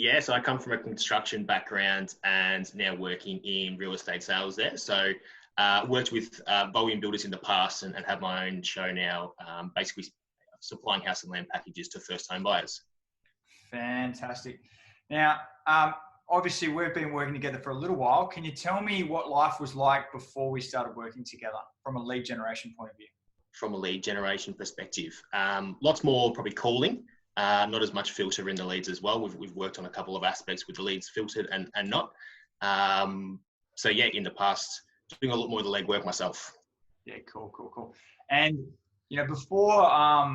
Yeah, so I come from a construction background and now working in real estate sales there. So worked with volume builders in the past and have my own show now, basically supplying house and land packages to first home buyers. Fantastic. Now, obviously, we've been working together for a little while. Can you tell me what life was like before we started working together from a lead generation point of view? From a lead generation perspective, lots more probably calling, not as much filter in the leads as well. We've worked on a couple of aspects with the leads filtered and not. So yeah, in the past, doing a lot more of the legwork myself. Yeah, cool. And, before,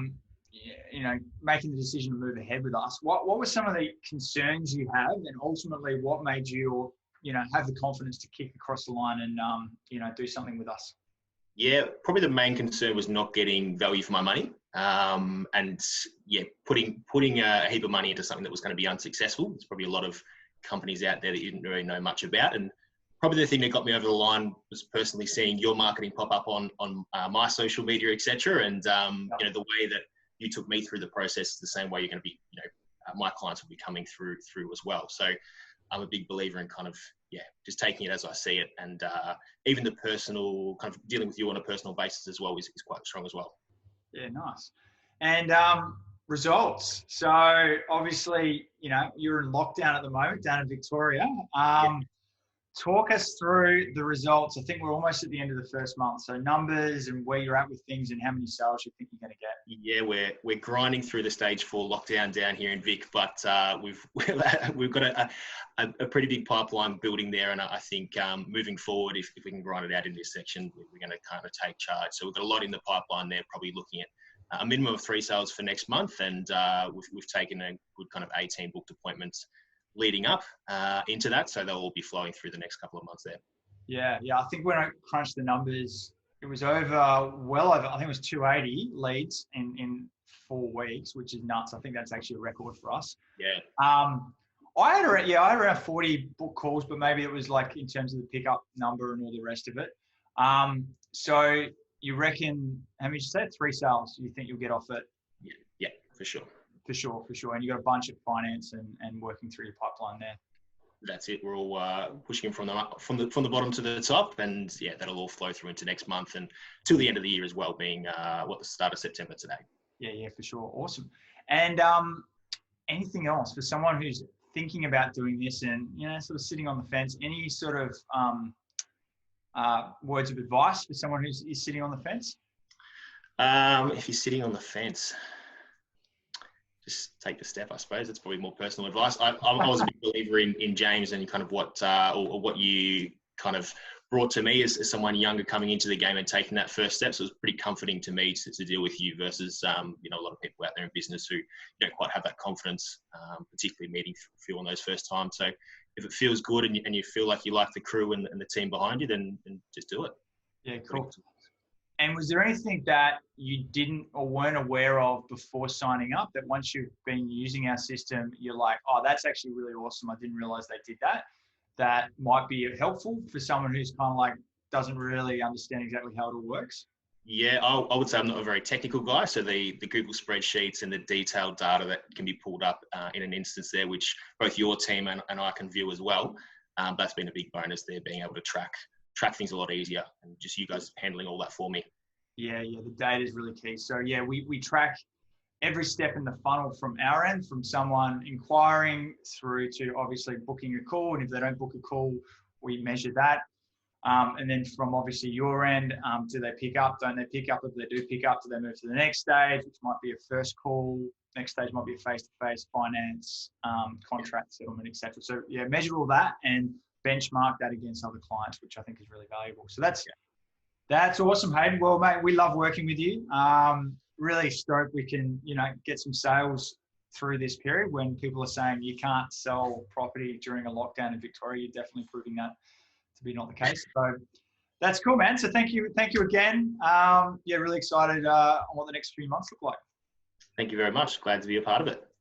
making the decision to move ahead with us, what were some of the concerns you have, and ultimately what made you, have the confidence to kick across the line and, do something with us? Yeah, probably the main concern was not getting value for my money, and yeah, putting a heap of money into something that was going to be unsuccessful. There's probably a lot of companies out there that you didn't really know much about, and probably the thing that got me over the line was personally seeing your marketing pop up on my social media, etc. And the way that you took me through the process is the same way you're going to be, my clients will be coming through as well. So I'm a big believer in kind of, just taking it as I see it. And even the personal kind of dealing with you on a personal basis as well is quite strong as well. Yeah, nice. And results. So obviously, you're in lockdown at the moment down in Victoria. Talk us through the results. I think we're almost at the end of the first month. So numbers and where you're at with things and how many sales you think you're going to get. Yeah, we're grinding through the stage 4 lockdown down here in Vic, but we've got a pretty big pipeline building there, and I think moving forward, if we can grind it out in this section, we're going to kind of take charge. So we've got a lot in the pipeline there, probably looking at a minimum of 3 sales for next month, and we've taken a good kind of 18 booked appointments leading up into that, so they'll all be flowing through the next couple of months there. Yeah. I think when I crunched the numbers, it was well over, I think it was 280 leads in 4 weeks, which is nuts. I think that's actually a record for us. Yeah. I had around 40 book calls, but maybe it was like in terms of the pickup number and all the rest of it. So you reckon, how many did you say? 3 sales you think you'll get off it? Yeah, for sure. For sure. And you got a bunch of finance and working through your pipeline there. That's it. We're all pushing from the bottom to the top, and yeah, that'll all flow through into next month and till the end of the year as well, being the start of September today. Yeah, for sure. Awesome. And anything else for someone who's thinking about doing this and sort of sitting on the fence? Any sort of words of advice for someone who's sitting on the fence? If you're sitting on the fence, just take the step, I suppose. It's probably more personal advice. I was a big believer in James and kind of what you kind of brought to me as someone younger coming into the game and taking that first step. So it was pretty comforting to me to deal with you versus a lot of people out there in business who don't quite have that confidence, particularly meeting Phil on those first times. So if it feels good and you feel like you like the crew and the team behind you, then just do it. Yeah, cool. And was there anything that you didn't or weren't aware of before signing up that once you've been using our system, you're like, oh, that's actually really awesome. I didn't realize they did that. That might be helpful for someone who's kind of like doesn't really understand exactly how it all works? Yeah, I would say I'm not a very technical guy. So the Google spreadsheets and the detailed data that can be pulled up in an instance there, which both your team and I can view as well. That's been a big bonus there, being able to track things a lot easier, and just you guys handling all that for me. Yeah, the data is really key. So yeah, we track every step in the funnel from our end, from someone inquiring through to obviously booking a call. And if they don't book a call, we measure that. And then from obviously your end, do they pick up? Don't they pick up? If they do pick up, do they move to the next stage, which might be a first call? Next stage might be a face-to-face finance, contract settlement, etc. So yeah, measure all that and benchmark that against other clients, which I think is really valuable. So that's awesome, Hayden. Well, mate, we love working with you. Really stoked we can, get some sales through this period when people are saying you can't sell property during a lockdown in Victoria. You're definitely proving that to be not the case. So that's cool, man. So thank you again. Really excited on what the next few months look like. Thank you very much. Glad to be a part of it.